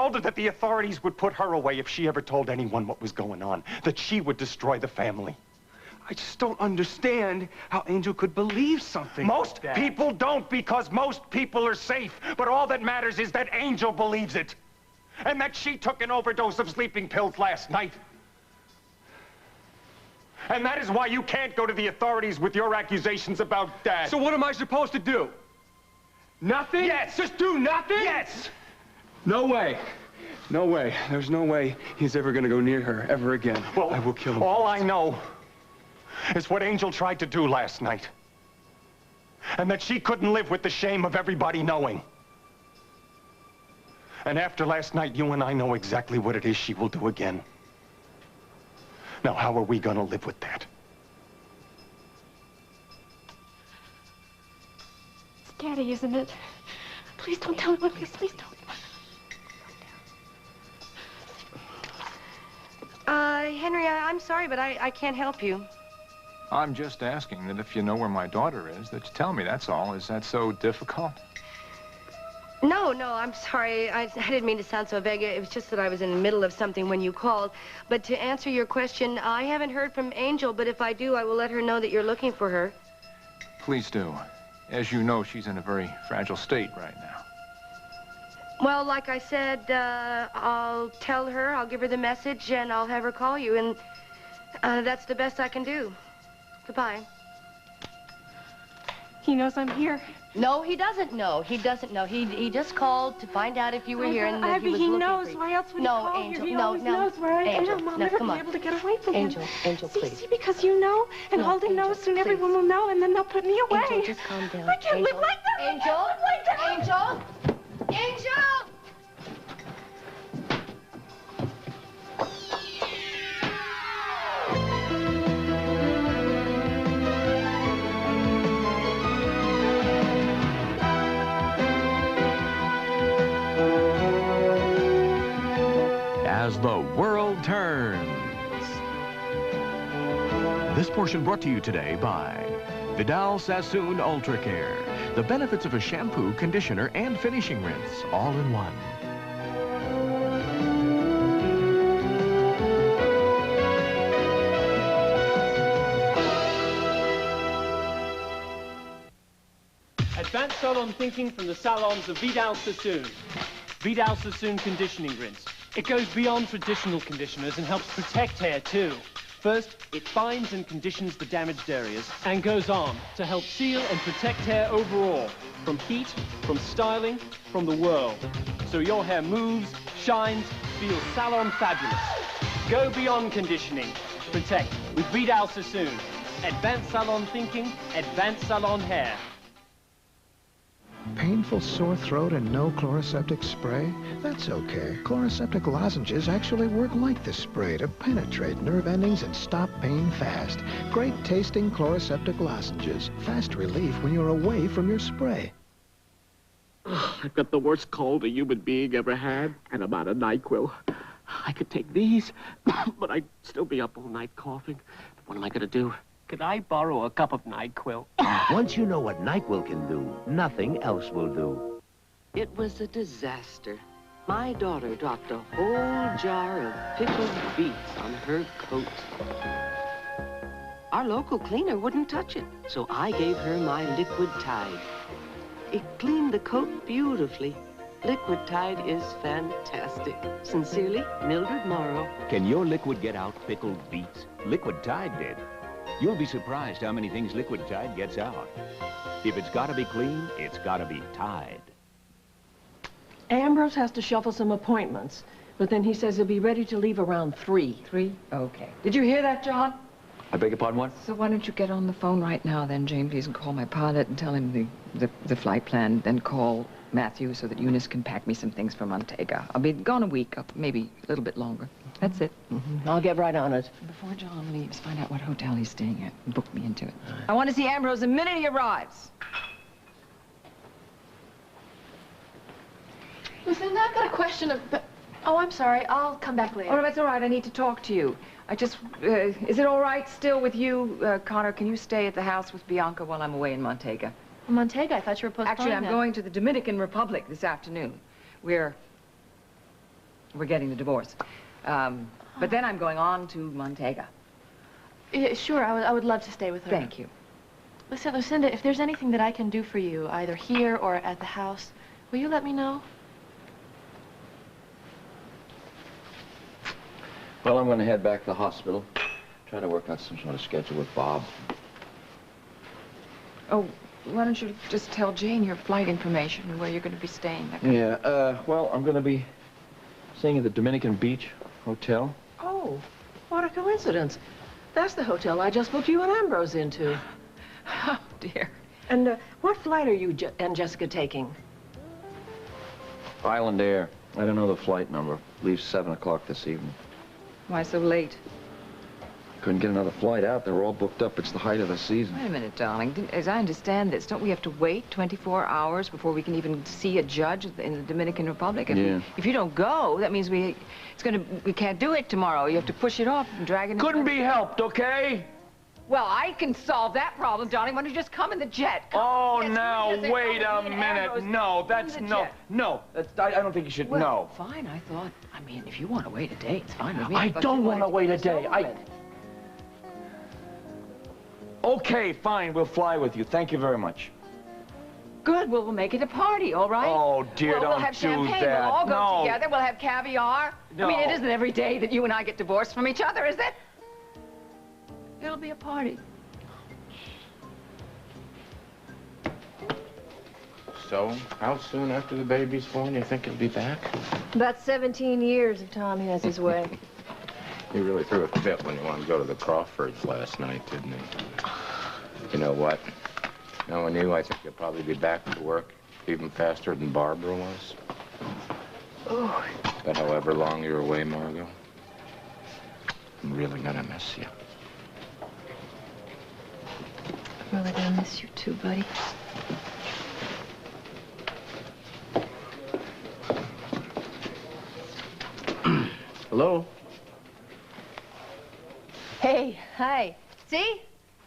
told her that the authorities would put her away if she ever told anyone what was going on, that she would destroy the family. I just don't understand how Angel could believe something Most like that. people don't, because most people are safe. But all that matters is that Angel believes it. And that she took an overdose of sleeping pills last night. And that is why you can't go to the authorities with your accusations about Dad. So what am I supposed to do? Nothing? Yes! Just do nothing? Yes! No way. No way. There's no way he's ever gonna go near her ever again. Well, I will kill him. All I know is what Angel tried to do last night. And that she couldn't live with the shame of everybody knowing. And after last night, you and I know exactly what it is she will do again. Now, how are we gonna live with that? It's Daddy, isn't it? Please don't tell anyone, please don't. Henry, I'm sorry, but I can't help you. I'm just asking that if you know where my daughter is, that you tell me, that's all. Is that so difficult? No, I'm sorry. I didn't mean to sound so vague. It was just that I was in the middle of something when you called. But to answer your question, I haven't heard from Angel, but if I do, I will let her know that you're looking for her. Please do. As you know, she's in a very fragile state right now. Well, like I said, I'll tell her, I'll give her the message, and I'll have her call you, and that's the best I can do. Goodbye. He knows I'm here. No, he doesn't know. He doesn't know. He just called to find out if you were here and that he was looking knows. for you. Why else would he call Angel, here? He no, always no. knows where I Angel, am. I'll no, never come be on. able to get away from him. Angel, please. See, because you know, and No, Holden Angel, knows, soon please. everyone will know, and then they'll put me away. Angel, just calm down. I can't live like that. Angel, I can't live like that. Angel, Angel. As the world turns. This portion brought to you today by Vidal Sassoon Ultra Care. The benefits of a shampoo, conditioner, and finishing rinse, all in one. Advanced salon thinking from the salons of Vidal Sassoon. Vidal Sassoon conditioning rinse. It goes beyond traditional conditioners and helps protect hair too. First, it finds and conditions the damaged areas and goes on to help seal and protect hair overall. From heat, from styling, from the world. So your hair moves, shines, feels salon fabulous. Go beyond conditioning. Protect with Vidal Sassoon. Advanced salon thinking, advanced salon hair. Painful sore throat and no chloroseptic spray? That's okay. Chloroseptic lozenges actually work like the spray to penetrate nerve endings and stop pain fast. Great tasting chloroseptic lozenges. Fast relief when you're away from your spray. I've got the worst cold a human being ever had, and I'm out of NyQuil. I could take these, but I'd still be up all night coughing. What am I gonna do? Could I borrow a cup of NyQuil? Once you know what NyQuil can do, nothing else will do. It was a disaster. My daughter dropped a whole jar of pickled beets on her coat. Our local cleaner wouldn't touch it, so I gave her my Liquid Tide. It cleaned the coat beautifully. Liquid Tide is fantastic. Sincerely, Mildred Morrow. Can your liquid get out pickled beets? Liquid Tide did. You'll be surprised how many things Liquid Tide gets out. If it's gotta be clean, it's gotta be Tide. Ambrose has to shuffle some appointments, but then he says he'll be ready to leave around 3. 3? Okay. Did you hear that, John? I beg your pardon, what? So why don't you get on the phone right now then, Jane, please, and call my pilot and tell him the flight plan, then call Matthew so that Eunice can pack me some things for Montega. I'll be gone a week, maybe a little bit longer. That's it. I'll get right on it. Before John leaves, find out what hotel he's staying at and book me into it. I want to see Ambrose the minute he arrives. Listen, I've got a question of... Oh, I'm sorry. I'll come back later. Oh, no, that's all right. I need to talk to you. I just... is it all right still with you, Connor? Can you stay at the house with Bianca while I'm away in Montega? Montega? I thought you were postponing Actually, I'm that. going to the Dominican Republic this afternoon. We're we're getting the divorce. But then I'm going on to Montega. Yeah, sure, I would love to stay with her. Thank you. Listen, Lucinda, if there's anything that I can do for you, either here or at the house, will you let me know? Well, I'm going to head back to the hospital. Try to work out some sort of schedule with Bob. Oh, why don't you just tell Jane your flight information and where you're going to be staying? Yeah, well, I'm going to be staying at the Dominican Beach Hotel. Oh, what a coincidence. That's the hotel I just booked you and Ambrose into. Oh, dear. And what flight are you and Jessica taking? Marland-era. I don't know the flight number. Leaves 7 o'clock this evening. Why so late? Couldn't get another flight out. They were all booked up. It's the height of the season. Wait a minute, darling. As I understand this, don't we have to wait 24 hours before we can even see a judge in the Dominican Republic? If you don't go, that means we can't do it tomorrow. You have to push it off and drag it. Couldn't be helped, okay? Well, I can solve that problem, darling. Why don't you just come in the jet? Oh, now, wait a minute. No, that's no. I don't think you should. Well, no. Fine, I thought. I mean, if you want to wait a day, it's fine with me. I don't want to wait a day. Okay, fine. We'll fly with you. Thank you very much. Good. We'll make it a party, all right? Oh, dear, we'll have do champagne. that. We'll all go No. together. We'll have caviar. No. I mean, it isn't every day that you and I get divorced from each other, is it? It'll be a party. So, how soon after the baby's born you think he'll be back? About 17 years if Tom has his way. He really threw a fit when he wanted to go to the Crawfords last night, didn't he? You know what? Knowing you, I think he'll probably be back to work even faster than Barbara was. Oh. But however long you're away, Margot, I'm really gonna miss you. I'm really gonna miss you too, buddy. Hello? Hey, hi. See?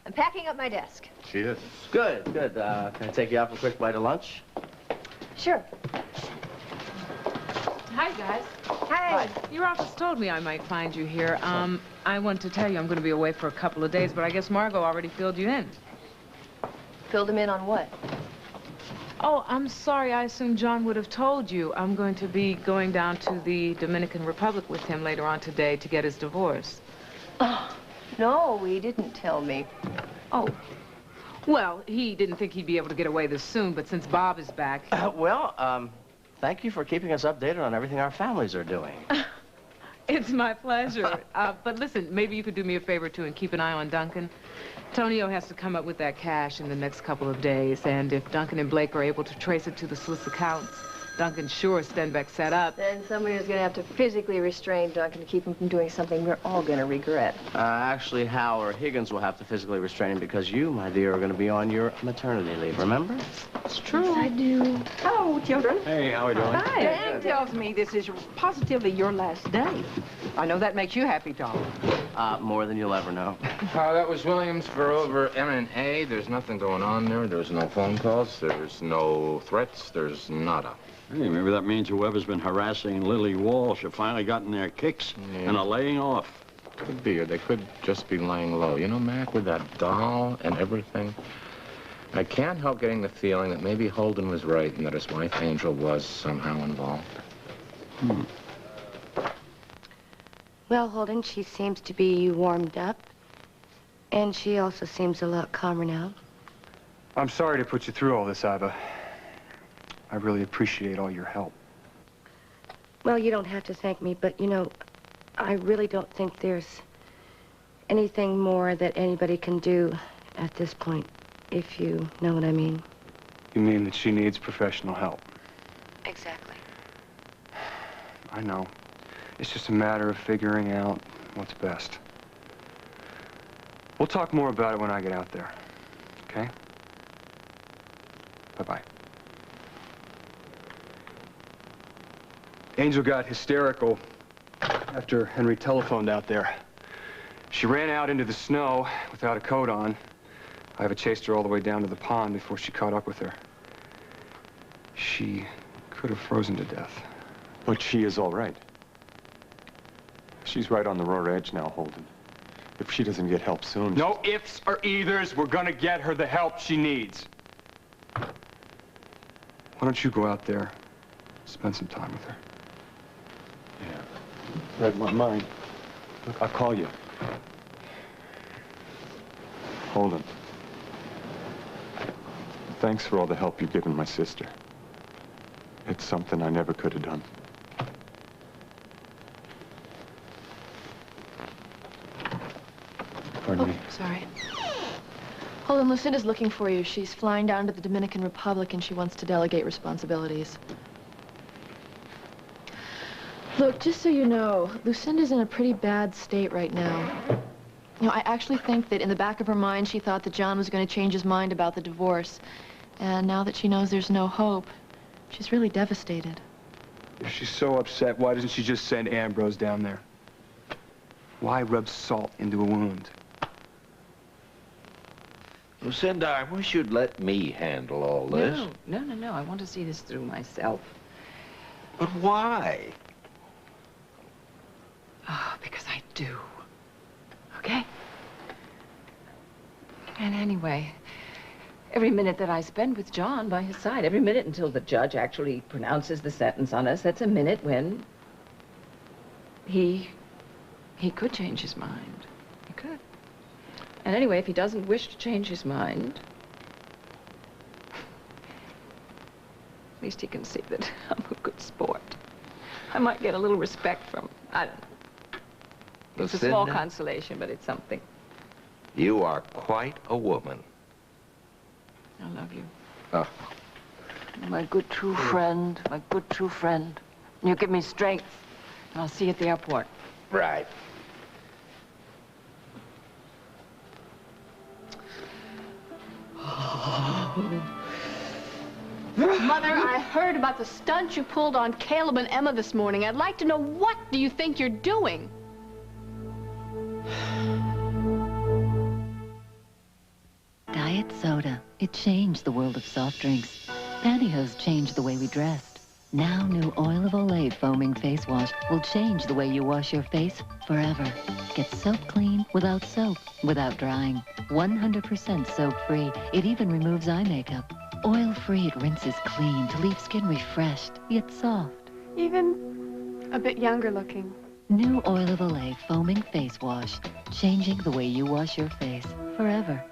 I'm packing up my desk. She is. Good. Can I take you out for a quick bite of lunch? Sure. Hi, guys. Hi. Your office told me I might find you here. I want to tell you I'm going to be away for a couple of days, but I guess Margot already filled you in. Filled him in on what? Oh, I'm sorry. I assumed John would have told you. I'm going to be going down to the Dominican Republic with him later on today to get his divorce. Oh, no, he didn't tell me. Oh. Well, he didn't think he'd be able to get away this soon, but since Bob is back... Thank you for keeping us updated on everything our families are doing. It's my pleasure. But listen, maybe you could do me a favor, too, and keep an eye on Duncan. Tonio has to come up with that cash in the next couple of days, and if Duncan and Blake are able to trace it to the Swiss accounts, Duncan's sure Stenbeck set up. Then somebody is going to have to physically restrain Duncan to keep him from doing something we're all going to regret. Actually, Hal or Higgins will have to physically restrain him because you, my dear, are going to be on your maternity leave, remember? It's true. Yes, I do. Hello, children. Hey, how are you doing? Hi. Dan tells me this is positively your last day. I know that makes you happy, Tom. More than you'll ever know. That was Williamsboro over M&A. There's nothing going on there. There's no phone calls. There's no threats. There's nada. Hey, maybe that means whoever's been harassing Lily Walsh have finally gotten their kicks and are laying off. Could be, or they could just be laying low. You know, Mac, with that doll and everything, I can't help getting the feeling that maybe Holden was right and that his wife, Angel, was somehow involved. Well, Holden, she seems to be warmed up. And she also seems a lot calmer now. I'm sorry to put you through all this, Iva. I really appreciate all your help. Well, you don't have to thank me, but, you know, I really don't think there's anything more that anybody can do at this point, if you know what I mean. You mean that she needs professional help? Exactly. I know. It's just a matter of figuring out what's best. We'll talk more about it when I get out there, okay? Bye-bye. Angel got hysterical after Henry telephoned out there. She ran out into the snow without a coat on. Iva chased her all the way down to the pond before she caught up with her. She could have frozen to death. But she is all right. She's right on the raw edge now, Holden. If she doesn't get help soon... No ifs or eithers. We're gonna get her the help she needs. Why don't you go out there, spend some time with her? Yeah. Read my mind. Look, I'll call you. Holden. Thanks for all the help you've given my sister. It's something I never could have done. Pardon me. Sorry. Hold on, Lucinda's looking for you. She's flying down to the Dominican Republic and she wants to delegate responsibilities. Look, just so you know, Lucinda's in a pretty bad state right now. You know, I actually think that in the back of her mind, she thought that John was going to change his mind about the divorce. And now that she knows there's no hope, she's really devastated. If she's so upset, why doesn't she just send Ambrose down there? Why rub salt into a wound? Lucinda, I wish you'd let me handle all this. No. I want to see this through myself. But why? Oh, because I do. Okay? And anyway, every minute that I spend with John by his side, every minute until the judge actually pronounces the sentence on us, that's a minute when he could change his mind. He could. And anyway, if he doesn't wish to change his mind, at least he can see that I'm a good sport. I might get a little respect from, I don't know. It's a small consolation, but it's something. You are quite a woman. I love you. Oh. My good true friend, my good true friend. You give me strength, and I'll see you at the airport. Right. Mother, I heard about the stunt you pulled on Caleb and Emma this morning. I'd like to know, what do you think you're doing? Diet soda. It changed the world of soft drinks. Pantyhose changed the way we dressed. Now new Oil of Olay foaming face wash will change the way you wash your face forever. Get soap clean without soap, without drying. 100% soap-free. It even removes eye makeup. Oil-free, it rinses clean to leave skin refreshed, yet soft. Even a bit younger looking. New Oil of Olay foaming face wash. Changing the way you wash your face forever.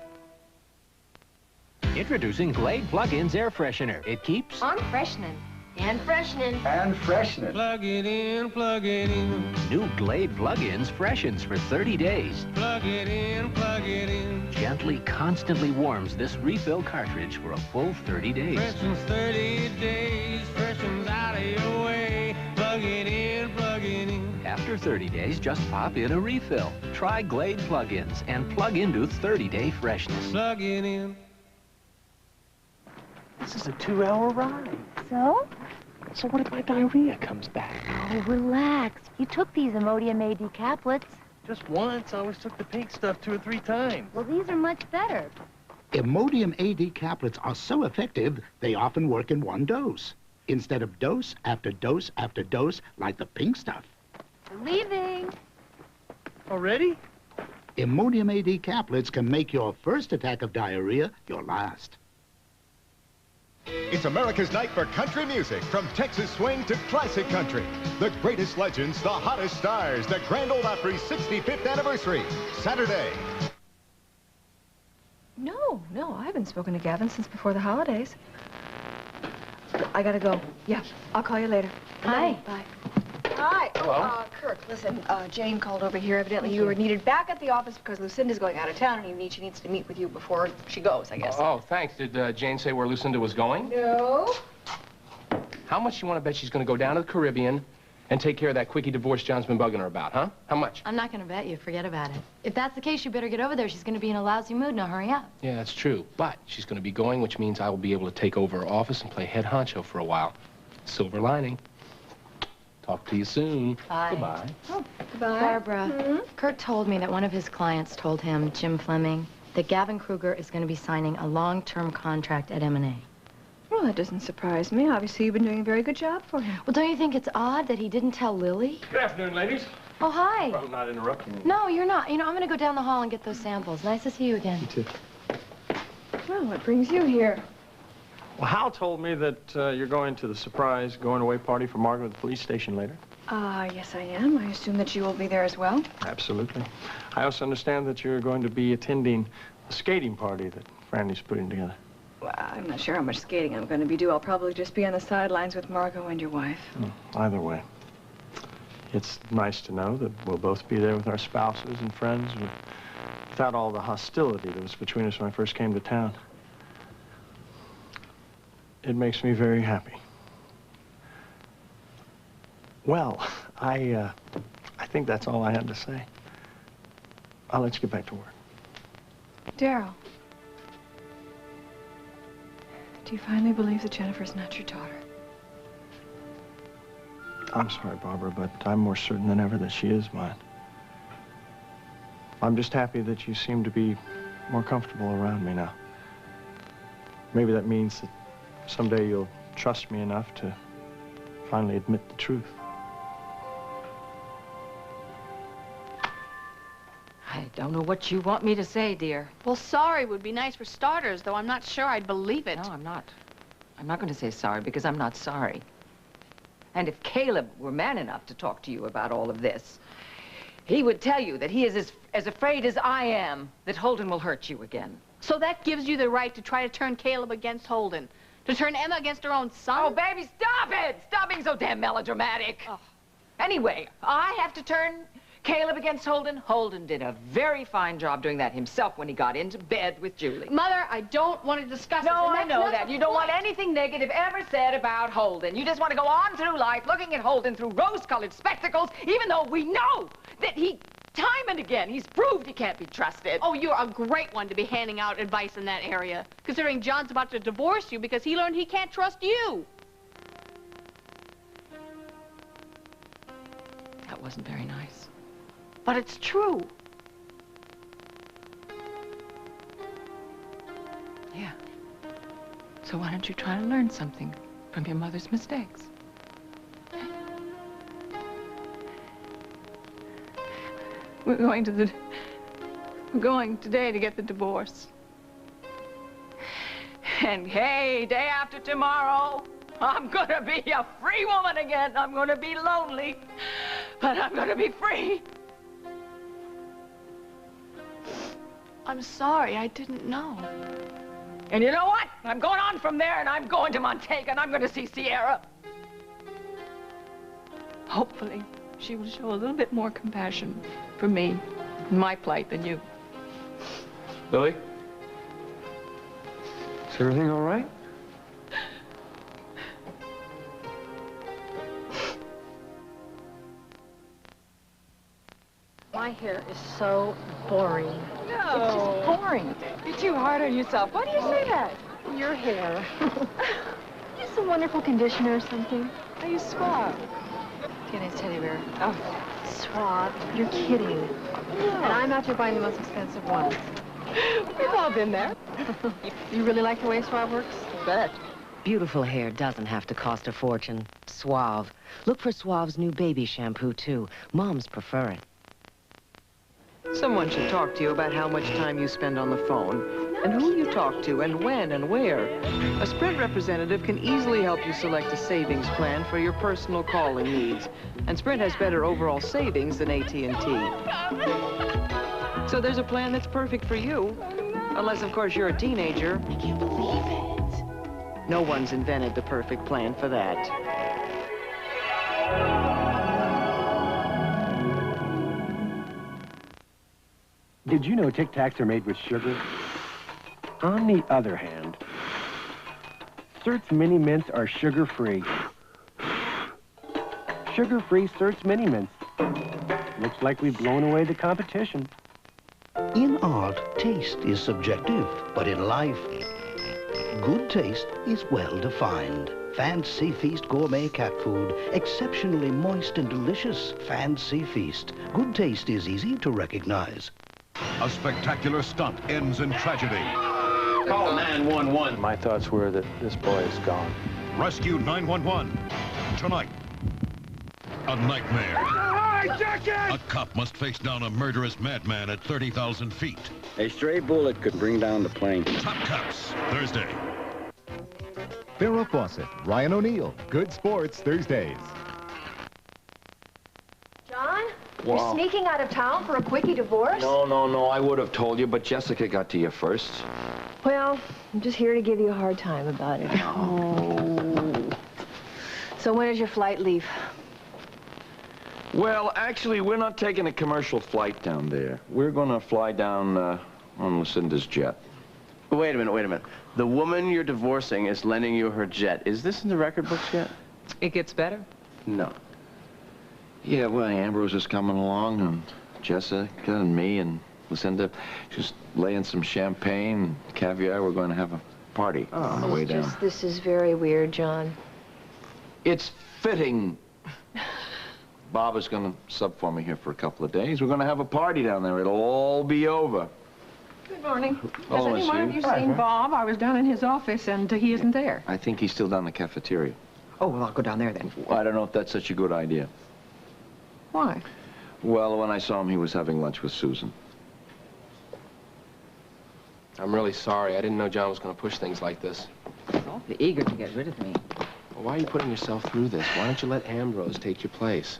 Introducing Glade Plug-ins Air Freshener. It keeps on freshening. And freshening. and freshening. Plug it in, plug it in. New Glade Plug-ins freshens for 30 days. Plug it in, plug it in. Gently, constantly warms this refill cartridge for a full 30 days. Freshens 30 days, freshens out of your way. Plug it in, plug it in. After 30 days, just pop in a refill. Try Glade Plug-ins and plug into 30-day freshness. Plug it in. This is a 2-hour ride. So? So what if my diarrhea comes back? Oh, relax. You took these Imodium AD caplets. Just once. I always took the pink stuff 2 or 3 times. Well, these are much better. Imodium AD caplets are so effective, they often work in one dose, instead of dose after dose after dose, like the pink stuff. I'm leaving. Already? Imodium AD caplets can make your first attack of diarrhea your last. It's America's night for country music, from Texas swing to classic country. The greatest legends, the hottest stars, the Grand Ole Opry's 65th anniversary, Saturday. No, I haven't spoken to Gavin since before the holidays. I gotta go. Yeah, I'll call you later. Hi. Bye. Hi. Hello. Kurt, listen, Jane called over here. Evidently you were needed back at the office because Lucinda's going out of town and she needs to meet with you before she goes, I guess. Oh, thanks. Did Jane say where Lucinda was going? No. How much you want to bet she's going to go down to the Caribbean and take care of that quickie divorce John's been bugging her about, huh? How much? I'm not gonna bet you. Forget about it. If that's the case, you better get over there. She's gonna be in a lousy mood. Now hurry up. Yeah, that's true. But she's going to be going, which means I will be able to take over her office and play head honcho for a while. Silver lining. Talk to you soon. Bye. Goodbye. Oh, goodbye. Barbara, Kurt told me that one of his clients told him, Jim Fleming, that Gavin Kruger is going to be signing a long-term contract at M&A. Well, that doesn't surprise me. Obviously, you've been doing a very good job for him. Well, don't you think it's odd that he didn't tell Lily? Good afternoon, ladies. Oh, hi. I'm not interrupting you. No, you're not. You know, I'm going to go down the hall and get those samples. Nice to see you again. You too. Well, what brings you here? Well, Hal told me that you're going to the surprise going-away party for Margaret at the police station later. Yes, I am. I assume that you will be there as well. Absolutely. I also understand that you're going to be attending a skating party that Franny's putting together. Well, I'm not sure how much skating I'm going to be doing. I'll probably just be on the sidelines with Margot and your wife. Either way, it's nice to know that we'll both be there with our spouses and friends without all the hostility that was between us when I first came to town. It makes me very happy. Well, I think that's all I had to say. I'll let you get back to work. Daryl, do you finally believe that Jennifer's not your daughter? I'm sorry, Barbara, but I'm more certain than ever that she is mine. I'm just happy that you seem to be more comfortable around me now. Maybe that means that someday you'll trust me enough to finally admit the truth. I don't know what you want me to say, dear. Well, sorry would be nice for starters, though I'm not sure I'd believe it. No, I'm not. I'm not going to say sorry because I'm not sorry. And if Caleb were man enough to talk to you about all of this, he would tell you that he is as afraid as I am that Holden will hurt you again. So that gives you the right to try to turn Caleb against Holden? To turn Emma against her own son? Oh, baby, stop it! Stop being so damn melodramatic. Oh. Anyway, I have to turn Caleb against Holden. Holden did a very fine job doing that himself when he got into bed with Julie. Mother, I don't want to discuss this. No, I know that. You don't want anything negative ever said about Holden. You just want to go on through life looking at Holden through rose-colored spectacles, even though we know that time and again, he's proved he can't be trusted. Oh, you're a great one to be handing out advice in that area, considering John's about to divorce you because he learned he can't trust you. That wasn't very nice. But it's true. Yeah. So why don't you try to learn something from your mother's mistakes? We're going today to get the divorce. And hey, day after tomorrow, I'm gonna be a free woman again. I'm gonna be lonely, but I'm gonna be free. I'm sorry, I didn't know. And you know what? I'm going on from there, and I'm going to Montega, and I'm going to see Sierra. Hopefully, she will show a little bit more compassion for me and my plight than you. Lily? Is everything all right? My hair is so boring. No. It's just boring. You're too hard on yourself. Why do you say that? Your hair. Use some wonderful conditioner or something. I use Suave. Get a teddy bear. Oh. Suave? You're kidding. No. And I'm out there buying the most expensive ones. We've all been there. You really like the way Suave works? Bet. Beautiful hair doesn't have to cost a fortune. Suave. Look for Suave's new baby shampoo, too. Moms prefer it. Someone should talk to you about how much time you spend on the phone, and who you talk to, and when and where. A Sprint representative can easily help you select a savings plan for your personal calling needs. And Sprint has better overall savings than AT&T. So there's a plan that's perfect for you. Unless, of course, you're a teenager. I can't believe it. No one's invented the perfect plan for that. Did you know Tic Tacs are made with sugar? On the other hand, Certs Mini Mints are sugar-free. Sugar-free Certs Mini Mints. Looks like we've blown away the competition. In art, taste is subjective, but in life, good taste is well defined. Fancy Feast gourmet cat food, exceptionally moist and delicious. Fancy Feast. Good taste is easy to recognize. A spectacular stunt ends in tragedy. Call 911. My thoughts were that this boy is gone. Rescue 911. Tonight, a nightmare. A cop must face down a murderous madman at 30,000 feet. A stray bullet could bring down the plane. Top Cops, Thursday. Farrah Fawcett, Ryan O'Neal. Good Sports, Thursdays. John? Wow. You're sneaking out of town for a quickie divorce? No, I would have told you, but Jessica got to you first. Well, I'm just here to give you a hard time about it. Oh. So when does your flight leave? Well, actually, we're not taking a commercial flight down there. We're going to fly down on Lucinda's jet. Wait a minute. The woman you're divorcing is lending you her jet. Is this in the record books yet? It gets better? No. Yeah, well, Ambrose is coming along, and Jessica and me and Lucinda just laying some champagne, caviar. We're going to have a party on the way down. This is very weird, John. It's fitting. Bob is going to sub for me here for a couple of days. We're going to have a party down there. It'll all be over. Good morning. Oh, Has any one of you seen Bob? I was down in his office, and he isn't there. I think he's still down in the cafeteria. Oh, well, I'll go down there then. I don't know if that's such a good idea. Why? Well, when I saw him, he was having lunch with Susan. I'm really sorry. I didn't know John was going to push things like this. Awfully eager to get rid of me. Well, why are you putting yourself through this? Why don't you let Ambrose take your place?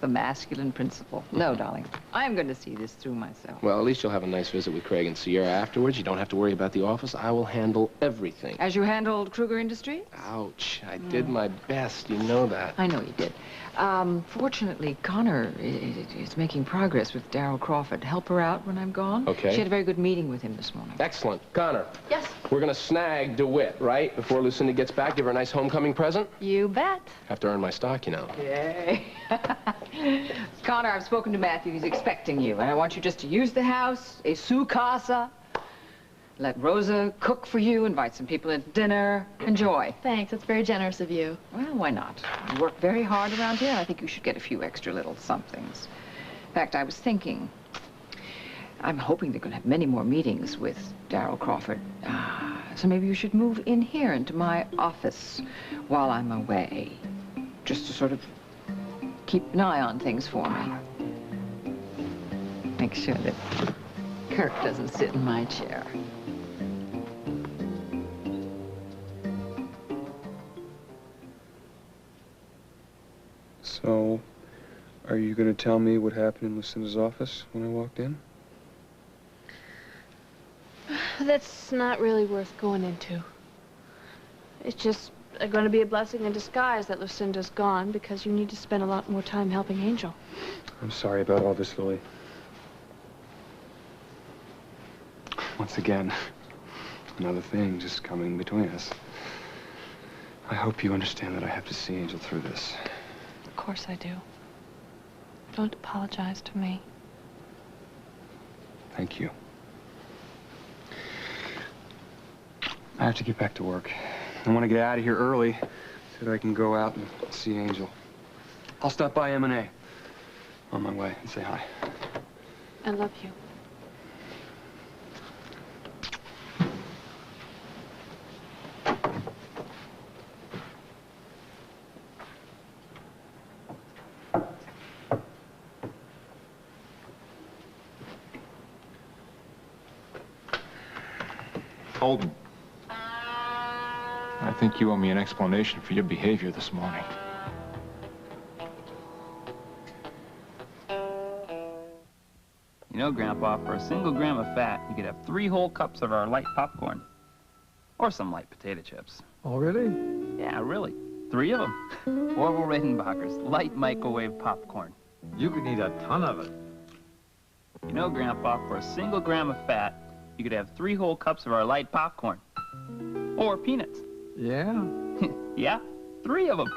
The masculine principle. No, darling. I'm going to see this through myself. Well, at least you'll have a nice visit with Craig and Sierra afterwards. You don't have to worry about the office. I will handle everything. As you handled Kruger Industries? Ouch. I did my best. You know that. I know you did. Fortunately, Connor is making progress with Darryl Crawford. Help her out when I'm gone. Okay. She had a very good meeting with him this morning. Excellent. Connor. Yes? We're going to snag DeWitt, right? Before Lucinda gets back, give her a nice homecoming present. You bet. Have to earn my stock, you know. Yay. Connor, I've spoken to Matthew. He's expecting you. And I want you just to use the house, a su casa. Let Rosa cook for you, invite some people in dinner. Enjoy. Thanks. That's very generous of you. Well, why not? You work very hard around here. I think you should get a few extra little somethings. In fact, I was thinking, I'm hoping they're going to have many more meetings with Darryl Crawford. So maybe you should move in here into my office while I'm away. Just to sort of keep an eye on things for me. Make sure that Kirk doesn't sit in my chair. So, are you going to tell me what happened in Lucinda's office when I walked in? That's not really worth going into. It's just going to be a blessing in disguise that Lucinda's gone, because you need to spend a lot more time helping Angel. I'm sorry about all this, Lily. Once again, another thing just coming between us. I hope you understand that I have to see Angel through this. Of course I do. Don't apologize to me. Thank you. I have to get back to work. I want to get out of here early so that I can go out and see Angel. I'll stop by M&A on my way and say hi. I love you. Holden. I think you owe me an explanation for your behavior this morning. You know, Grandpa, for a single gram of fat, you could have 3 whole cups of our light popcorn. Or some light potato chips. Oh, really? Yeah, really. 3 of them. Orville Redenbacher's light microwave popcorn. You could eat a ton of it. You know, Grandpa, for a single gram of fat, you could have 3 whole cups of our light popcorn. Or peanuts. Yeah? Yeah, 3 of them.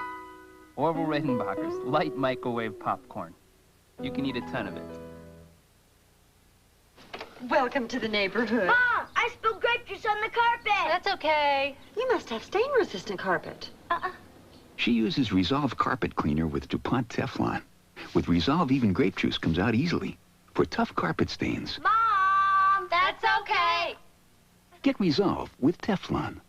Orville Redenbacher's light microwave popcorn. You can eat a ton of it. Welcome to the neighborhood. Mom, I spilled grape juice on the carpet. That's okay. You must have stain-resistant carpet. She uses Resolve carpet cleaner with DuPont Teflon. With Resolve, even grape juice comes out easily. For tough carpet stains. Mom, that's okay. Get Resolve with Teflon.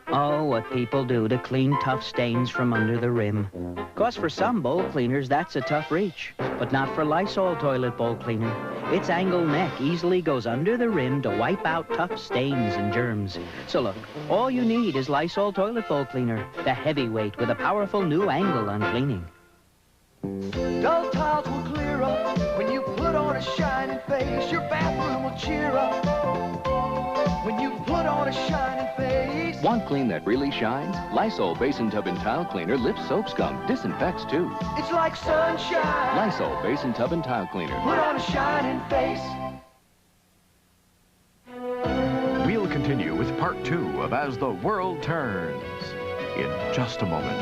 Oh, what people do to clean tough stains from under the rim. 'Cause for some bowl cleaners, that's a tough reach. But not for Lysol Toilet Bowl Cleaner. Its angle neck easily goes under the rim to wipe out tough stains and germs. So look, all you need is Lysol Toilet Bowl Cleaner, the heavyweight with a powerful new angle on cleaning. Dull tiles will clear up when you put on a shining face. Your bathroom will cheer up when you put on a shining face. Want clean that really shines? Lysol Basin Tub and Tile Cleaner lifts soap scum, disinfects too. It's like sunshine. Lysol Basin Tub and Tile Cleaner. Put on a shining face. We'll continue with part 2 of As the World Turns in just a moment.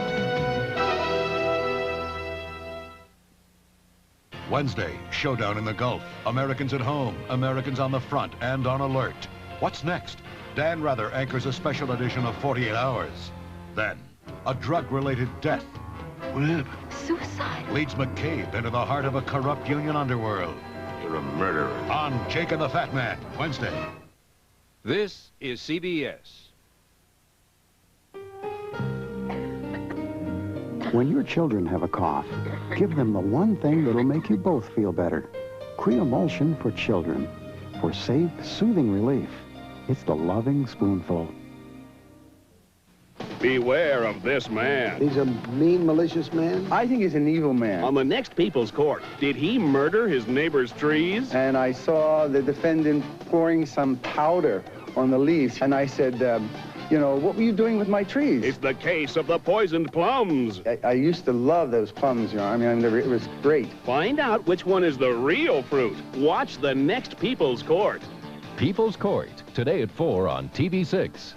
Wednesday, showdown in the Gulf. Americans at home, Americans on the front and on alert. What's next? Dan Rather anchors a special edition of 48 Hours. Then, a drug-related death. What happened? Suicide. Leads McCabe into the heart of a corrupt union underworld. You're a murderer. On Jake and the Fat Man, Wednesday. This is CBS. When your children have a cough, give them the one thing that'll make you both feel better. Creamulsion for children. For safe, soothing relief. It's the loving spoonful. Beware of this man. He's a mean, malicious man? I think he's an evil man. On the next People's Court, did he murder his neighbor's trees? And I saw the defendant pouring some powder on the leaves, and I said, you know, what were you doing with my trees? It's the case of the poisoned plums. I used to love those plums, you know. I mean, it was great. Find out which one is the real fruit. Watch the next People's Court. People's Court, today at 4 on TV6.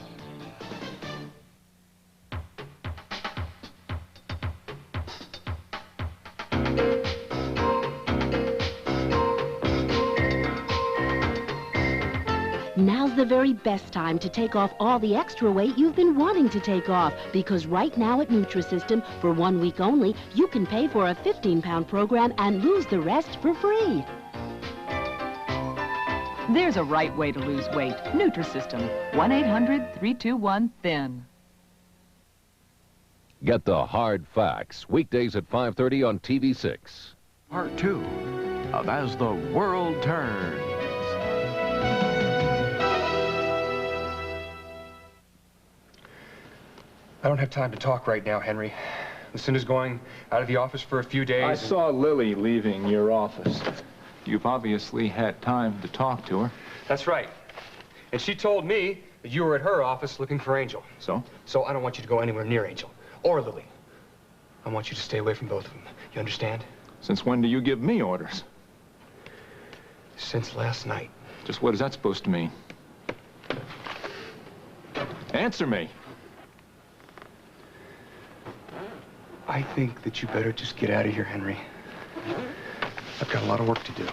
Now's the very best time to take off all the extra weight you've been wanting to take off, because right now at Nutrisystem, for 1 week only, you can pay for a 15-pound program and lose the rest for free. There's a right way to lose weight. Nutrisystem. 1-800-321-THIN. Get the hard facts, weekdays at 5:30 on TV6. Part 2 of As the World Turns. I don't have time to talk right now, Henry. Lucinda's going out of the office for a few days. I saw Lily leaving your office. You've obviously had time to talk to her. That's right. And she told me that you were at her office looking for Angel. So? So I don't want you to go anywhere near Angel or Lily. I want you to stay away from both of them. You understand? Since when do you give me orders? Since last night. Just what is that supposed to mean? Answer me. I think that you better just get out of here, Henry. I've got a lot of work to do.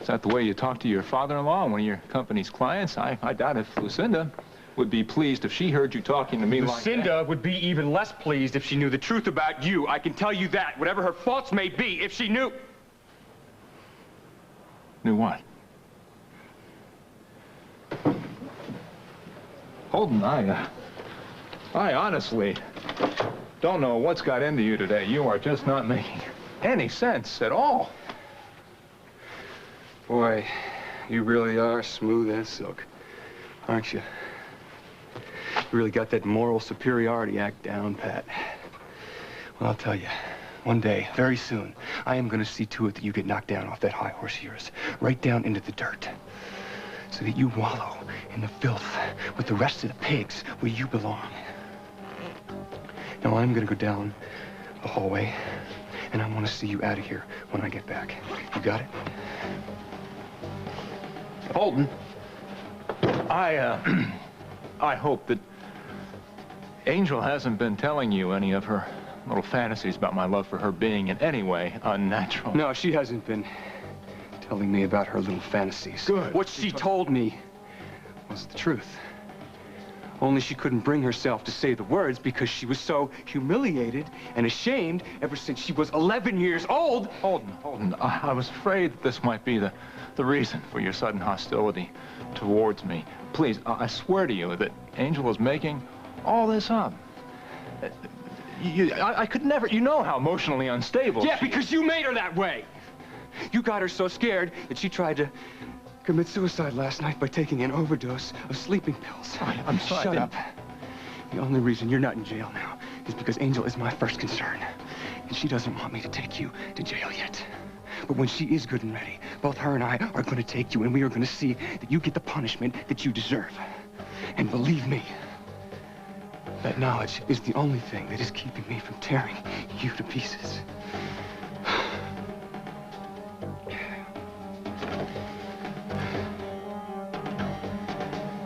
Is that the way you talk to your father-in-law, one of your company's clients? I doubt if Lucinda would be pleased if she heard you talking to me like that. Lucinda would be even less pleased if she knew the truth about you. I can tell you that, whatever her faults may be, if she knew... Knew what? Holden, I honestly don't know what's got into you today. You are just not making any sense at all. Boy, you really are smooth as silk, aren't you? You really got that moral superiority act down, Pat. Well, I'll tell you, one day, very soon, I am going to see to it that you get knocked down off that high horse of yours, right down into the dirt, so that you wallow in the filth with the rest of the pigs where you belong. Now, I'm going to go down the hallway, and I want to see you out of here when I get back. You got it? Holden, I hope that Angel hasn't been telling you any of her little fantasies about my love for her being in any way unnatural. No, she hasn't been telling me about her little fantasies. Good. What she told me was the truth. Only she couldn't bring herself to say the words because she was so humiliated and ashamed ever since she was 11 years old. Holden, I was afraid that this might be the reason for your sudden hostility towards me. Please, I swear to you that Angel is making all this up. I could never, you know how emotionally unstable Yeah, she because is. you made her that way. You got her so scared that she tried to commit suicide last night by taking an overdose of sleeping pills. I'm sorry. Shut up. The only reason you're not in jail now is because Angel is my first concern. And she doesn't want me to take you to jail yet. But when she is good and ready, both her and I are going to take you, and we are going to see that you get the punishment that you deserve. And believe me, that knowledge is the only thing that is keeping me from tearing you to pieces.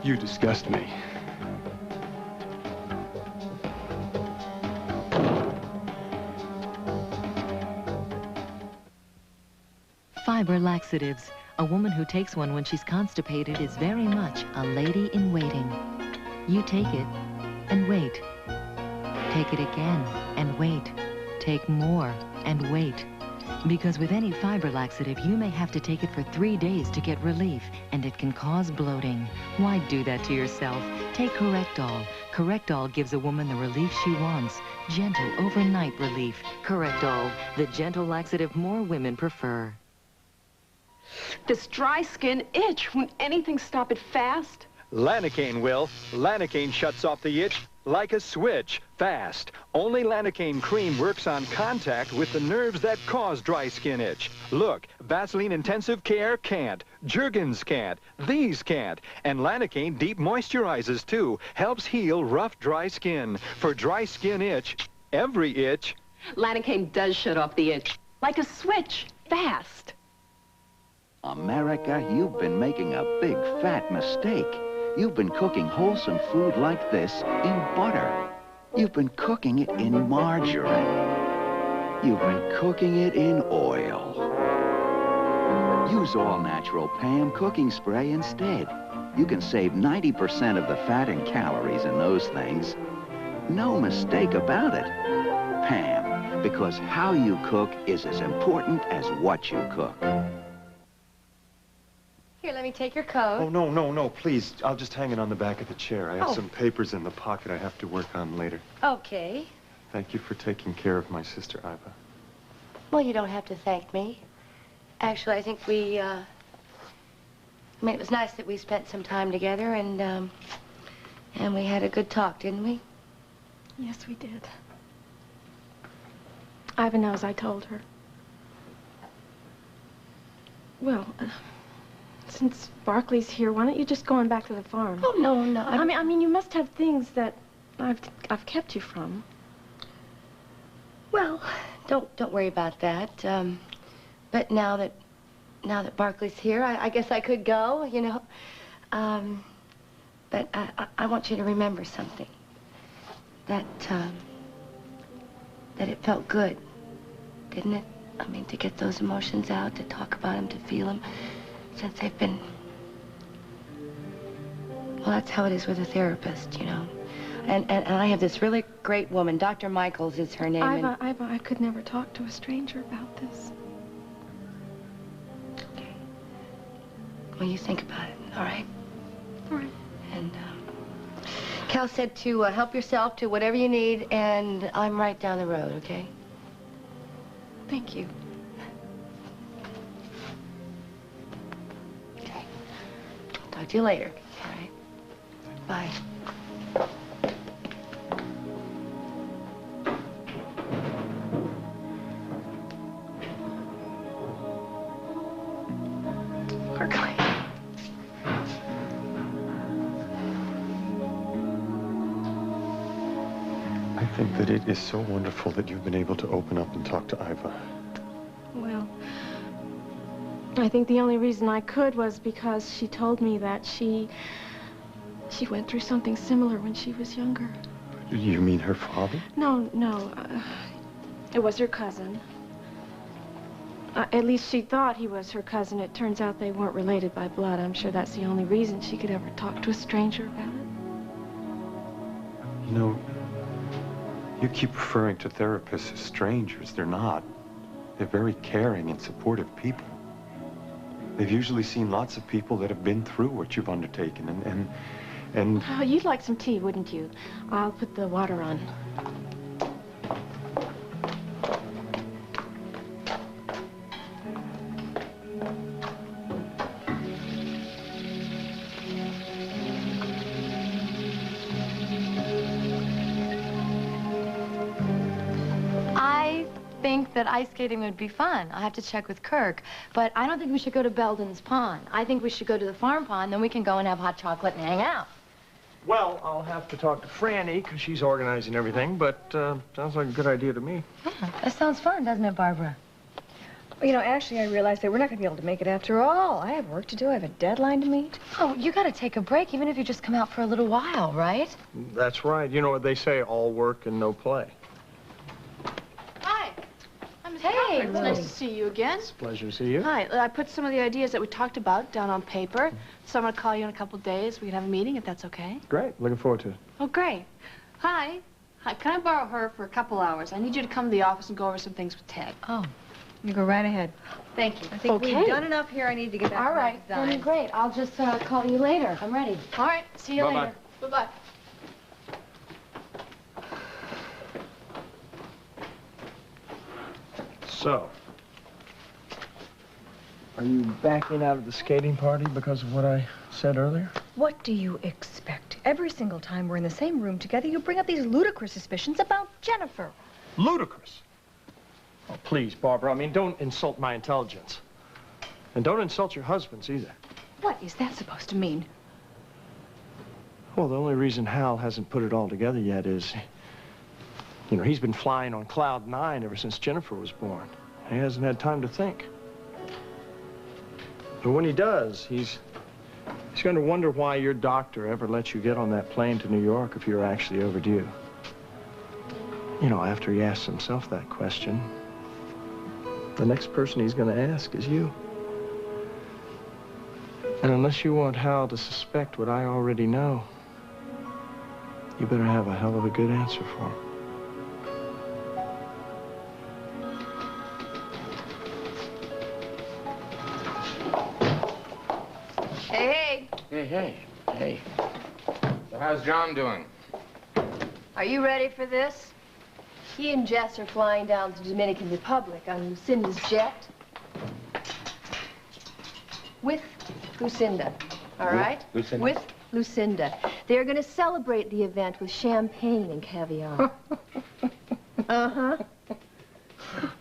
You disgust me. Fiber laxatives. A woman who takes one when she's constipated is very much a lady in waiting. You take it and wait. Take it again and wait. Take more and wait. Because with any fiber laxative, you may have to take it for 3 days to get relief, and it can cause bloating. Why do that to yourself? Take Correctol. Correctol gives a woman the relief she wants. Gentle, overnight relief. Correctol, the gentle laxative more women prefer. Does dry skin itch? Won't anything stop it fast? Lanacane will. Lanacane shuts off the itch like a switch, fast. Only Lanacane cream works on contact with the nerves that cause dry skin itch. Look, Vaseline Intensive Care can't. Jergens can't. These can't. And Lanacane Deep moisturizes too. Helps heal rough, dry skin. For dry skin itch, every itch. Lanacane does shut off the itch. Like a switch, fast. America, you've been making a big fat mistake. You've been cooking wholesome food like this in butter. You've been cooking it in margarine. You've been cooking it in oil. Use all-natural Pam cooking spray instead. You can save 90% of the fat and calories in those things. No mistake about it. Pam, because how you cook is as important as what you cook. Here, let me take your coat. Oh, no, please. I'll just hang it on the back of the chair. I have some papers in the pocket I have to work on later. Okay. Thank you for taking care of my sister, Iva. Well, you don't have to thank me. Actually, I think I mean, it was nice that we spent some time together and we had a good talk, didn't we? Yes, we did. Iva knows I told her. Well, since Barkley's here, why don't you just go on back to the farm? Oh, no. I mean, you must have things that I've kept you from. Well, don't worry about that. But now that Barkley's here, I guess I could go, you know. But I want you to remember something. That it felt good, didn't it? I mean, to get those emotions out, to talk about them, to feel them. Since they've been... Well, that's how it is with a therapist, you know. And I have this really great woman, Dr. Michaels is her name. Iva, I could never talk to a stranger about this. Okay. Well, you think about it, all right? All right. And Cal said to help yourself to whatever you need, and I'm right down the road, okay? Thank you. Talk to you later, all right? Bye. Barkley. I think that it is so wonderful that you've been able to open up and talk to Iva. Well, I think the only reason I could was because she told me that she went through something similar when she was younger. You mean her father? No. It was her cousin. At least she thought he was her cousin. It turns out they weren't related by blood. I'm sure that's the only reason she could ever talk to a stranger about it. You know, you keep referring to therapists as strangers. They're not. They're very caring and supportive people. They've usually seen lots of people that have been through what you've undertaken, and... Oh, you'd like some tea, wouldn't you? I'll put the water on. I think that ice skating would be fun. I have to check with Kirk. But I don't think we should go to Belden's Pond. I think we should go to the farm pond, then we can go and have hot chocolate and hang out. Well, I'll have to talk to Franny, because she's organizing everything, but sounds like a good idea to me. Yeah, that sounds fun, doesn't it, Barbara? Well, you know, actually, I realized that we're not going to be able to make it after all. I have work to do. I have a deadline to meet. Oh, you got to take a break, even if you just come out for a little while, right? That's right. You know what they say, all work and no play. Hi. I'm Hey, It's nice to see you again. It's a pleasure to see you. Hi. I put some of the ideas that we talked about down on paper. So I'm going to call you in a couple of days. We can have a meeting, if that's okay. Great. Looking forward to it. Oh, great. Hi. Hi. Can I borrow her for a couple hours? I need you to come to the office and go over some things with Ted. Oh. You go right ahead. Thank you. I think we've done enough here. I need to get back All to my right, design. then great. I'll just call you later. I'm ready. All right. See you Bye-bye. later. Bye-bye. So, are you backing out of the skating party because of what I said earlier? What do you expect? Every single time we're in the same room together, you bring up these ludicrous suspicions about Jennifer. Ludicrous. Oh, please, Barbara. I mean, don't insult my intelligence. And don't insult your husband's either. What is that supposed to mean? Well, the only reason Hal hasn't put it all together yet is, you know, he's been flying on cloud 9 ever since Jennifer was born. He hasn't had time to think. But when he does, he's going to wonder why your doctor ever let you get on that plane to New York if you're actually overdue. You know, after he asks himself that question, the next person he's going to ask is you. And unless you want Hal to suspect what I already know, you better have a hell of a good answer for him. Hey, Hey. So how's John doing? Are you ready for this? He and Jess are flying down to the Dominican Republic on Lucinda's jet. With Lucinda, all right? Lucinda? With Lucinda. They're going to celebrate the event with champagne and caviar. Uh-huh.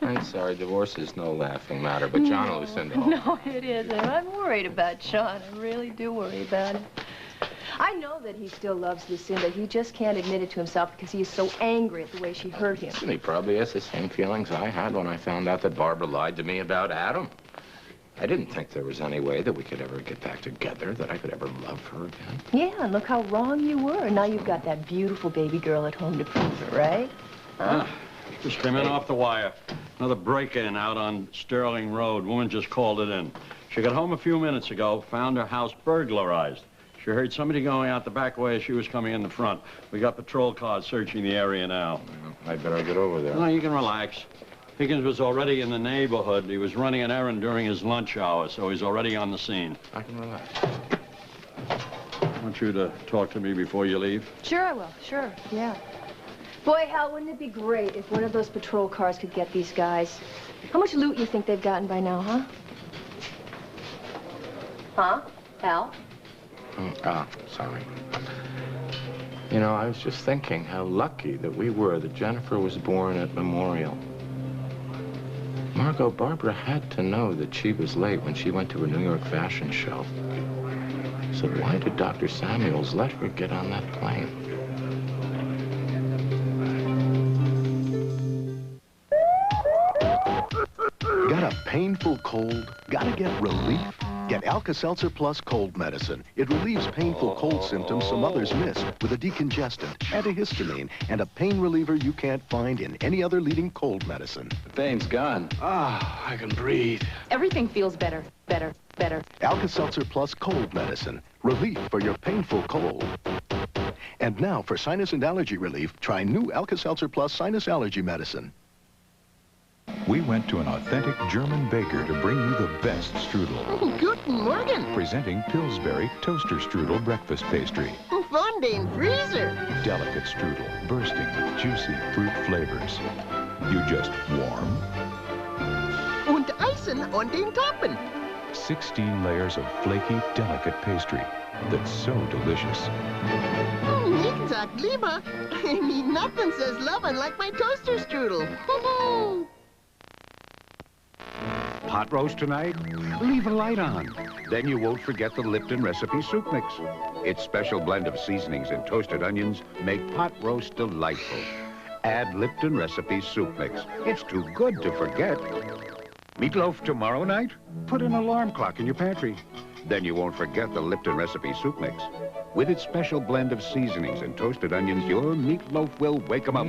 I'm sorry, divorce is no laughing matter, but John and Lucinda... No, it isn't. I'm worried about Sean. I really do worry about him. I know that he still loves Lucinda. He just can't admit it to himself because he is so angry at the way she hurt him. He probably has the same feelings I had when I found out that Barbara lied to me about Adam. I didn't think there was any way that we could ever get back together, that I could ever love her again. Yeah, and look how wrong you were. Now you've got that beautiful baby girl at home to prove it, right? Huh? Just came in off the wire. Another break-in out on Sterling Road. Woman just called it in. She got home a few minutes ago, found her house burglarized. She heard somebody going out the back way as she was coming in the front. We got patrol cars searching the area now. I'd better get over there. No, you can relax. Higgins was already in the neighborhood. He was running an errand during his lunch hour, so he's already on the scene. I can relax. I want you to talk to me before you leave. Sure I will. Sure, yeah. Boy, Hal, wouldn't it be great if one of those patrol cars could get these guys? How much loot you think they've gotten by now, huh? Huh? Hal? Sorry. You know, I was just thinking how lucky that we were that Jennifer was born at Memorial. Margot, Barbara had to know that she was late when she went to a New York fashion show. So why did Dr. Samuels let her get on that plane? Got a painful cold? Gotta get relief? Get Alka-Seltzer Plus cold medicine. It relieves painful cold symptoms some others miss with a decongestant, antihistamine, and a pain reliever you can't find in any other leading cold medicine. The pain's gone. Ah, I can breathe. Everything feels better, better, better. Alka-Seltzer Plus cold medicine. Relief for your painful cold. And now for sinus and allergy relief, try new Alka-Seltzer Plus Sinus Allergy Medicine. We went to an authentic German baker to bring you the best strudel. Guten Morgen. Presenting Pillsbury Toaster Strudel Breakfast Pastry. Von den Freezer. Delicate strudel, bursting with juicy fruit flavors. You just warm. Und Eisen on den Toppen. 16 layers of flaky, delicate pastry that's so delicious. Ich sag lieber, I mean, nothing says lovin' like my toaster strudel. Pot roast tonight? Leave a light on. Then you won't forget the Lipton recipe soup mix. Its special blend of seasonings and toasted onions make pot roast delightful. Add Lipton recipe soup mix. It's too good to forget. Meatloaf tomorrow night? Put an alarm clock in your pantry. Then you won't forget the Lipton recipe soup mix. With its special blend of seasonings and toasted onions, your meatloaf will wake 'em up.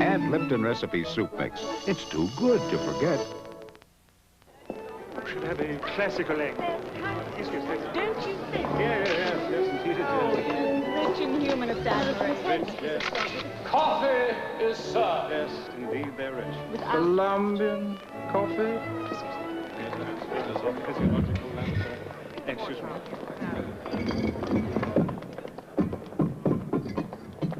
Add Lipton recipe soup mix. It's too good to forget. Should have a classical egg. Don't you think? Yes, indeed it Rich and human establishment. Yes. Coffee is served. Yes, indeed they're rich. Without- Colombian coffee? Physiological lamp. Excuse me.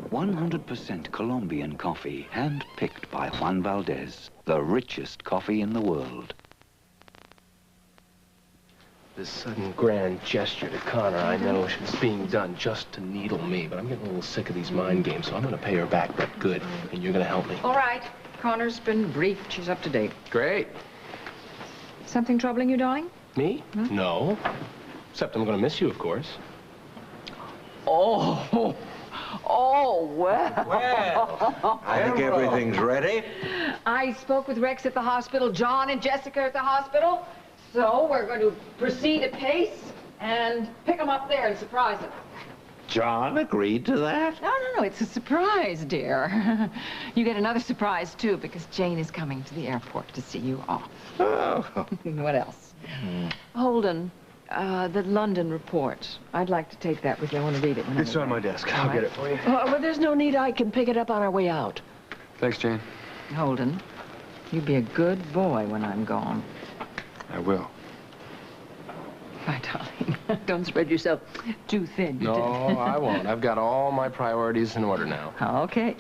100% Colombian coffee, hand-picked by Juan Valdez, the richest coffee in the world. This sudden grand gesture to Connor, I know it's being done just to needle me, but I'm getting a little sick of these mind games, so I'm going to pay her back but good, and you're going to help me. All right. Connor's been briefed. She's up to date. Great. Something troubling you, darling? Me? No. Except I'm going to miss you, of course. Oh, well. Well, I think everything's ready. I spoke with Rex at the hospital, John and Jessica at the hospital. So we're going to proceed at pace and pick them up there and surprise them. John agreed to that? No, it's a surprise, dear. You get another surprise, too, because Jane is coming to the airport to see you off. Oh. What else? Holden, the London report. I'd like to take that with you. I want to read it. It's on my desk. I'll get it for you. Well, there's no need. I can pick it up on our way out. Thanks, Jane. Holden, you be a good boy when I'm gone. I will. My darling, don't spread yourself too thin. No, I won't. I've got all my priorities in order now. Okay.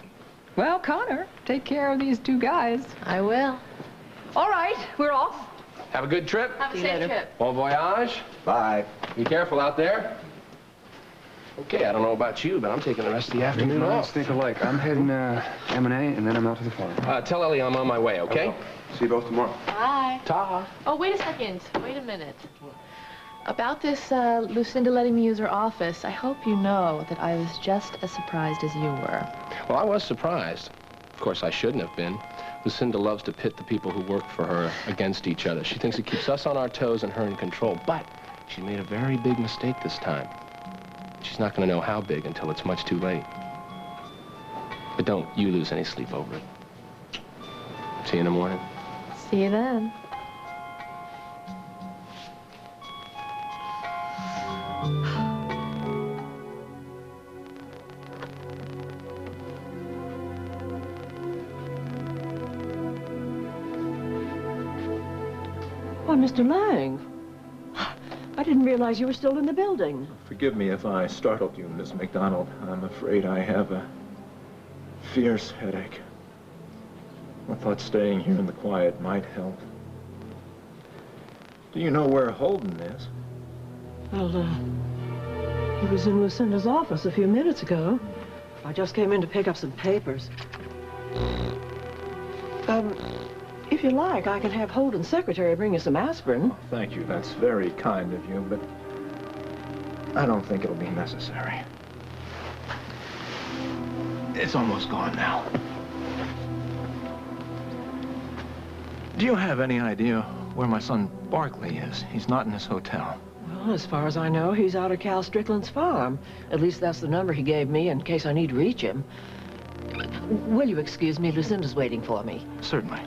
Well, Connor, take care of these two guys. I will. All right, we're off. Have a good trip. Have a safe trip. Bon voyage. Bye. Be careful out there. Okay, I don't know about you, but I'm taking the rest of the afternoon off. Think alike. I'm heading M&A, and then I'm out to the farm. Tell Ellie I'm on my way, okay? See you both tomorrow. Bye. Ta. Oh, wait a second. Wait a minute. About this Lucinda letting me use her office, I hope you know that I was just as surprised as you were. Well, I was surprised. Of course, I shouldn't have been. Lucinda loves to pit the people who work for her against each other. She thinks it keeps us on our toes and her in control. But she made a very big mistake this time. She's not going to know how big until it's much too late. But don't you lose any sleep over it. See you in the morning. See you then. Why, Mr. Lang, I didn't realize you were still in the building. Forgive me if I startled you, Miss McDonald. I'm afraid I have a fierce headache. I thought staying here in the quiet might help. Do you know where Holden is? Well, he was in Lucinda's office a few minutes ago. I just came in to pick up some papers. If you like, I can have Holden's secretary bring you some aspirin. Oh, thank you. That's very kind of you, but I don't think it'll be necessary. It's almost gone now. Do you have any idea where my son Barkley is? He's not in his hotel. Well, as far as I know, he's out at Cal Strickland's farm. At least that's the number he gave me in case I need to reach him. Will you excuse me? Lucinda's waiting for me. Certainly.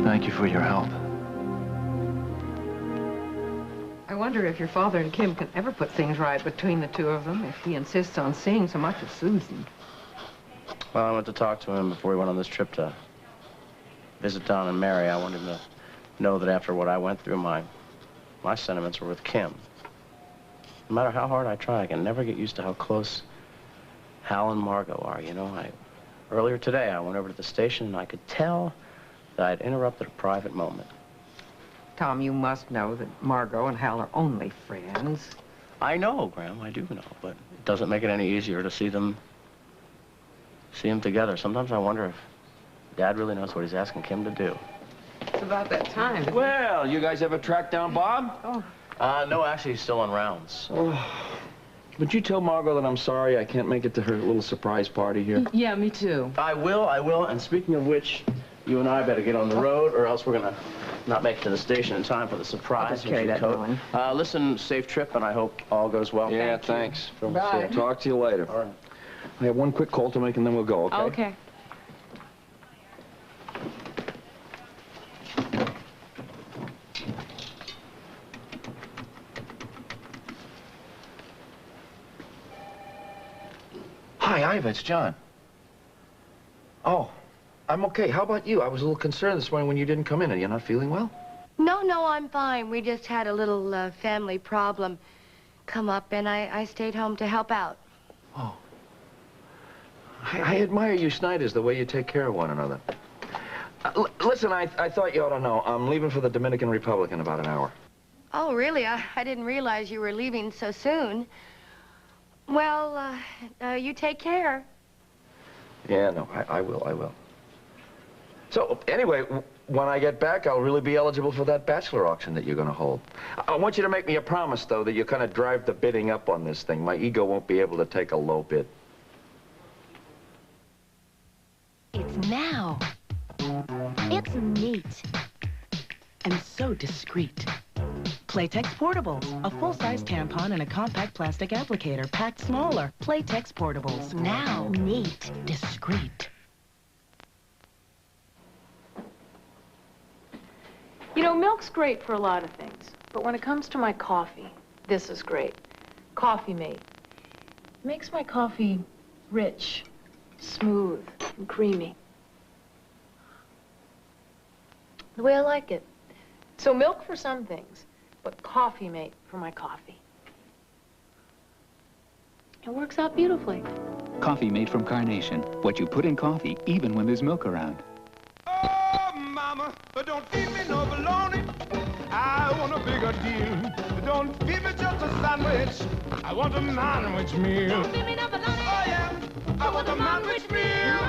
Thank you for your help. wonder if your father and Kim can ever put things right between the two of them if he insists on seeing so much of Susan. Well, I went to talk to him before we went on this trip to visit Don and Mary. I wanted him to know that after what I went through, my sentiments were with Kim. No matter how hard I try, I can never get used to how close Hal and Margot are, you know. Earlier today, I went over to the station, and I could tell that I'd interrupted a private moment. Tom, you must know that Margot and Hal are only friends. I know, Graham, I do know, but it doesn't make it any easier to see them together. Sometimes I wonder if Dad really knows what he's asking Kim to do. It's about that time. Well, you guys ever tracked down Bob? Oh. No, actually, he's still on rounds. Oh. Would you tell Margot that I'm sorry I can't make it to her little surprise party here? Yeah, me too. I will. And speaking of which, you and I better get on the road, or else we're gonna not make it to the station in time for the surprise. I'll just carry that going. Listen, safe trip, and I hope all goes well. Yeah, thanks. Bye. Talk to you later. All right. I have one quick call to make, and then we'll go, okay? Okay. Hi, Iva, it's John. Oh, I'm okay. How about you? I was a little concerned this morning when you didn't come in. Are you not feeling well? No, I'm fine. We just had a little family problem come up, and I stayed home to help out. Oh. I admire you Snyders, the way you take care of one another. Listen, I thought you ought to know. I'm leaving for the Dominican Republic in about an hour. Oh, really? I didn't realize you were leaving so soon. Well, you take care. Yeah, no, I will. So, anyway, when I get back, I'll really be eligible for that bachelor auction that you're going to hold. I want you to make me a promise, though, that you kind of drive the bidding up on this thing. My ego won't be able to take a low bid. It's now. It's neat. And so discreet. Playtex Portables, a full-size tampon and a compact plastic applicator packed smaller. Playtex Portables, now neat, discreet. You know, milk's great for a lot of things, but when it comes to my coffee, this is great. Coffee Mate. It makes my coffee rich, smooth, and creamy. The way I like it. So milk for some things, but Coffee Mate for my coffee. It works out beautifully. Coffee made from Carnation. What you put in coffee, even when there's milk around. Oh, mama, don't feed me no bologna. I want a bigger deal. Don't feed me just a sandwich. I want a manwich meal. Don't feed me no bologna. Oh, yeah. I want a manwich meal.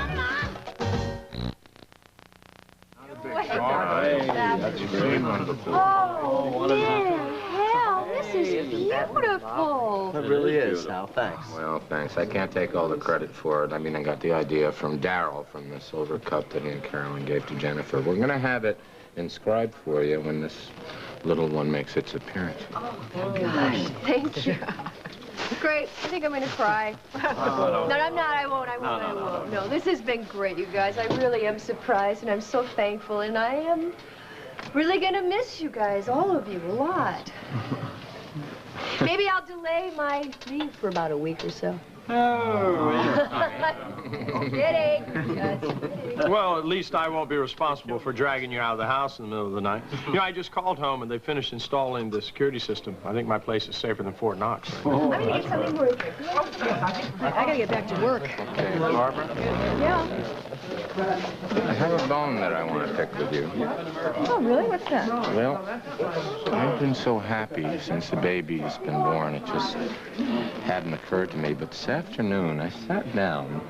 That's very wonderful. Oh, yeah, Hal, this is beautiful. It really is, Hal. Thanks. Well, thanks. I can't take all the credit for it. I mean, I got the idea from Darryl from the silver cup that he and Carolyn gave to Jennifer. We're going to have it inscribed for you when this little one makes its appearance. Oh, gosh, thank you. Great. I think I'm going to cry. No, I'm not. I won't. No, this has been great, you guys. I really am surprised, and I'm so thankful, and I am really going to miss you guys, all of you, a lot. Maybe I'll delay my leave for about a week or so. Kidding. Well, at least I won't be responsible for dragging you out of the house in the middle of the night. You know, I just called home and they finished installing the security system. I think my place is safer than Fort Knox. Right now. I'm going to get something more. I got to get back to work. Okay, Barbara? Yeah. I have a bone that I want to pick with you. Oh, really? What's that? Well, I've been so happy since the baby's been born. It just hadn't occurred to me. But this afternoon, I sat down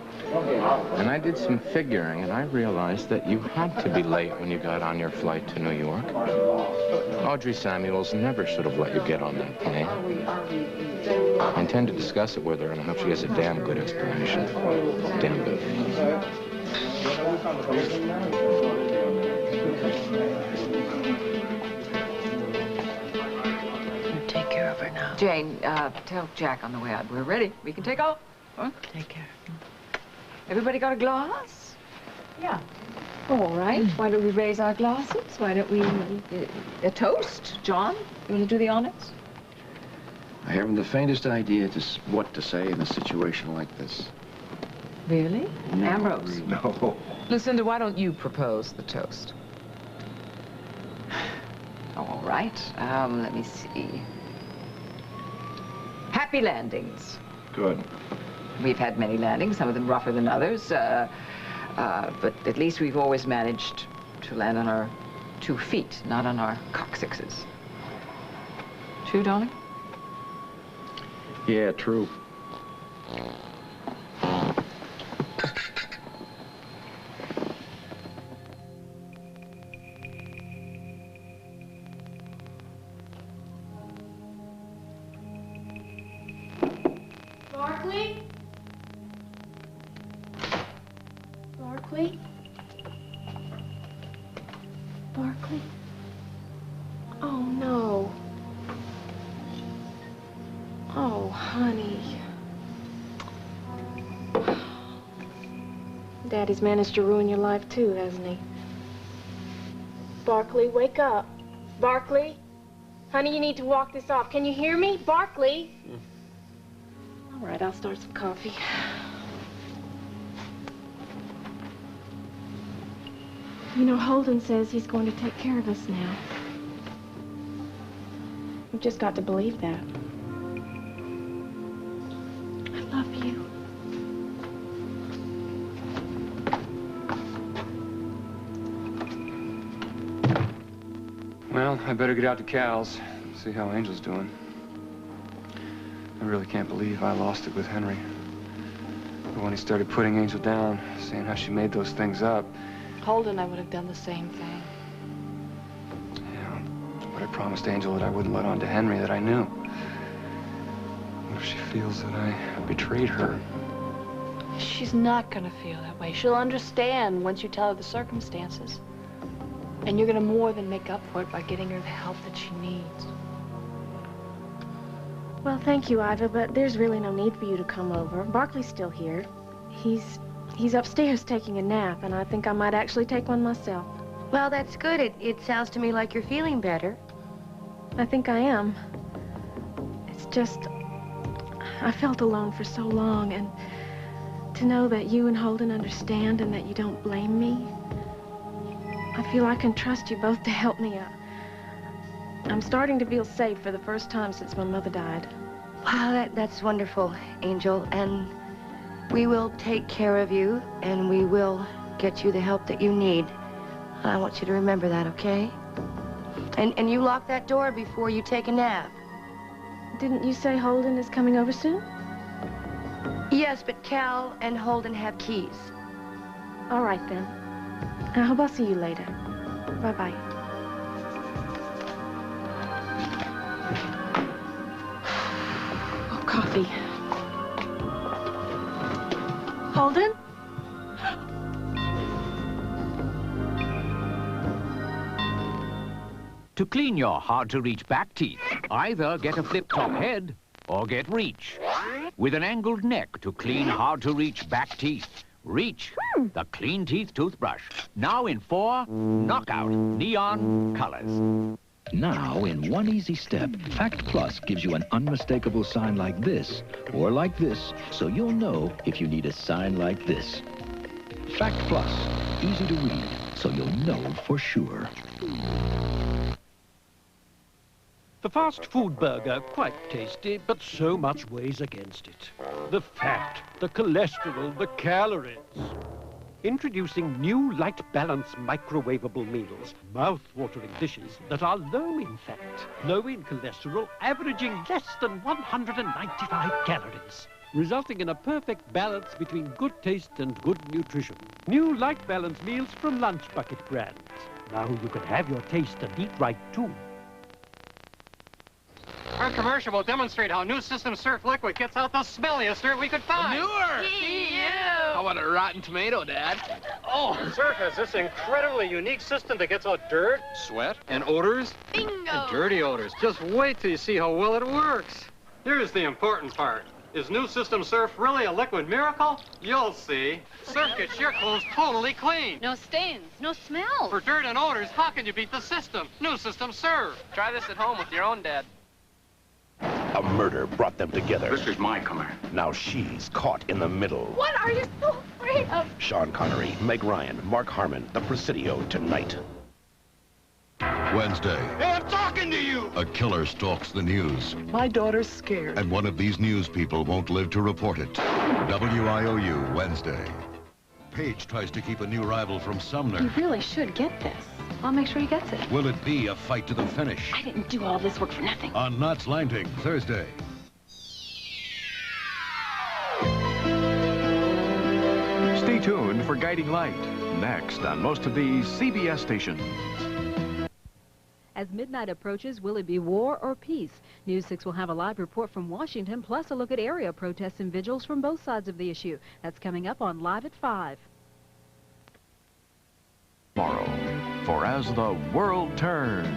and I did some figuring, and I realized that you had to be late when you got on your flight to New York. Audrey Samuels never should have let you get on that plane. I intend to discuss it with her, and I hope she has a damn good explanation. Damn good. Take care of her now. Jane, tell Jack on the way out. We're ready. We can take off. Huh? Take care. Everybody got a glass? Yeah. Oh, all right. Why don't we raise our glasses? Why don't we... A toast, John? You want to do the honors? I haven't the faintest idea just what to say in a situation like this. Really? Ambrose? No. Lucinda, why don't you propose the toast? All right. Let me see. Happy landings. Good. We've had many landings, some of them rougher than others, but at least we've always managed to land on our 2 feet, not on our coccyxes. True, darling? Yeah, true. Barkley? Barkley? Barkley? Oh, no. Oh, honey. Daddy's managed to ruin your life, too, hasn't he? Barkley, wake up. Barkley? Honey, you need to walk this off. Can you hear me? Barkley? All right, I'll start some coffee. You know, Holden says he's going to take care of us now. We've just got to believe that. I love you. Well, I better get out to Cal's, see how Angel's doing. I really can't believe I lost it with Henry. But when he started putting Angel down, saying how she made those things up. Holden, I would have done the same thing. Yeah, but I promised Angel that I wouldn't let on to Henry that I knew. What if she feels that I betrayed her? She's not gonna feel that way. She'll understand once you tell her the circumstances. And you're gonna more than make up for it by getting her the help that she needs. Well, thank you, Iva, but there's really no need for you to come over. Barkley's still here. He's upstairs taking a nap, and I think I might actually take one myself. Well, that's good. It sounds to me like you're feeling better. I think I am. It's just, I felt alone for so long, and to know that you and Holden understand and that you don't blame me, I feel I can trust you both to help me. I'm starting to feel safe for the first time since my mother died. Wow, that's wonderful, Angel. And we will take care of you, and we will get you the help that you need. I want you to remember that, okay? And you lock that door before you take a nap. Didn't you say Holden is coming over soon? Yes, but Cal and Holden have keys. All right, then. I hope I'll see you later. Bye-bye. Oh, coffee. Holden? To clean your hard-to-reach back teeth, either get a flip-top head or get Reach. With an angled neck to clean hard-to-reach back teeth. Reach, the clean teeth toothbrush. Now in 4 knockout neon colors. Now, in one easy step, Fact Plus gives you an unmistakable sign like this, or like this, so you'll know if you need a sign like this. Fact Plus, easy to read, so you'll know for sure. The fast food burger, quite tasty, but so much weighs against it. The fat, the cholesterol, the calories. Introducing new light balance microwavable meals, mouth-watering dishes that are low in fat, low in cholesterol, averaging less than 195 calories, resulting in a perfect balance between good taste and good nutrition. New light balance meals from Lunch Bucket brand. Now you can have your taste and eat right too. Our commercial will demonstrate how new System Surf Liquid gets out the smelliest dirt we could find. Manure! How about a rotten tomato, Dad? Oh, Surf has this incredibly unique system that gets out dirt, sweat, and odors. Bingo! And dirty odors. Just wait till you see how well it works. Here's the important part. Is new System Surf really a liquid miracle? You'll see. Surf gets your clothes totally clean. No stains, no smell. For dirt and odors, how can you beat the system? New System Surf. Try this at home with your own dad. A murder brought them together. This is my car. Now she's caught in the middle. What are you so afraid of? Sean Connery, Meg Ryan, Mark Harmon, The Presidio, tonight. Wednesday, Hey, I'm talking to you! a killer stalks the news. My daughter's scared. And one of these news people won't live to report it. WIOU, Wednesday. Paige tries to keep a new rival from Sumner. You really should get this. I'll make sure he gets it. Will it be a fight to the finish? I didn't do all this work for nothing. On Knots Landing, Thursday. Stay tuned for Guiding Light, next on most of these CBS stations. As midnight approaches, will it be war or peace? News 6 will have a live report from Washington, plus a look at area protests and vigils from both sides of the issue. That's coming up on Live at 5. Tomorrow, for As the World Turns.